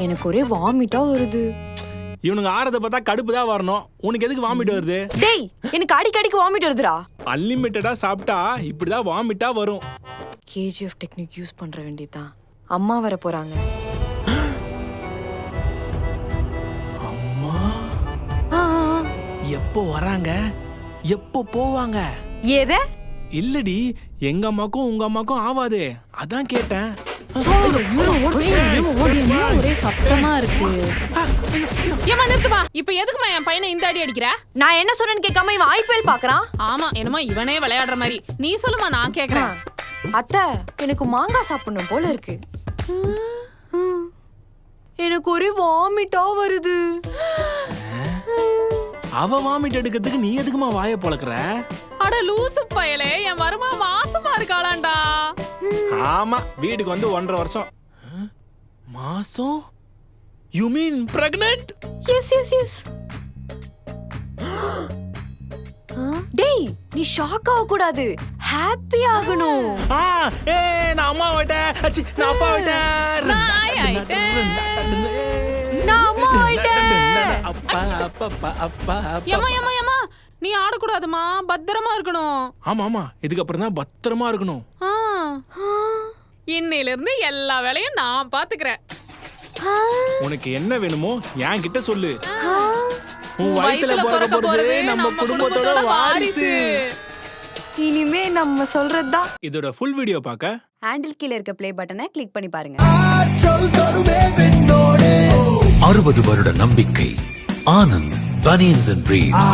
எனக்கு ஒரே வாமிட்டா வருது. இவனுங்க ஆறத பார்த்தா கடுப்பு தான் வரணும். உனக்கு எதுக்கு வாமிட் வருது? டேய் எனக்கு அடிக்கடிக்கு வாமிட் வருதுடா. அன்லிமிட்டடா சாப்பிட்டா இப்படிதான் வாமிட்டா வரும். கேஜிஎஃப் டெக்னிக் யூஸ் பண்ற வேண்டியதான். அம்மா வர போறாங்க. அம்மா எப்போ வராங்க எப்போ போவாங்க? ஏத இல்லடி, எங்க அம்மாக்கும் உங்க அம்மாக்கும் ஆவாதே, அதான் கேட்டேன். ஒரே சத்தமா இருக்கு. ஏமா நிறுத்துமா, இப்ப எதுக்குமா என் பையனை இந்த அடி அடிக்கிற? நான் என்ன சொன்னேன்னு கேட்காம இவன் ஐபிஎல் பாக்குறான். ஆமா, என்னமோ இவனே விளையாடுற மாதிரி. நீ சொல்லுமா, நான் கேக்குறேன். அத்தை, எனக்கு மாங்காய் சாப்பிடணும் போல இருக்கு. எனக்கு ஒரே வாமிட்டா வருது. அவ வாமிட் எடுக்கிறதுக்கு நீ எதுக்குமா வாயை பொளக்குற? அட லூசு பயலே, என் மருமா மாசமா இருக்காளாண்டா. ஆமா, வீட்டுக்கு வந்து 1.5 வருஷம். மாசம்? You mean pregnant? Yes yes yes. டேய், நீ ஷாக் ஆக கூடாது, ஹாப்பி ஆகணும். நான் அம்மா ஆயிட்டேன். அச்சி, நான் அப்பா ஆயிட்டேன். நான் அம்மா ஆயிட்டேன். அப்பா அப்பா அப்பா. ஏமா ஏமா ஏமா, நீ ஆடக்கூடாதுமா, பத்திரமா இருக்கணும். ஆமா ஆமா, இதுக்கு அப்புறம் தான் பத்திரமா இருக்கணும். இன்னையில இருந்து எல்லா வேலையும் நான் பாத்துக்கிறேன். உனக்கு என்ன வேணுமோ என் கிட்ட சொல்லு. உன் வயித்துல பிறக்க போறது நம்ம குடும்பத்தோட வாரிசு. இனிமே நம்ம சொல்றதுதான். இதோட ஃபுல் வீடியோ பார்க்க ஹேண்டில் கீழ இருக்க ப்ளே பட்டனை கிளிக் பண்ணி பாருங்க. 60 வருட நம்பிக்கை. Anand banians and briefs.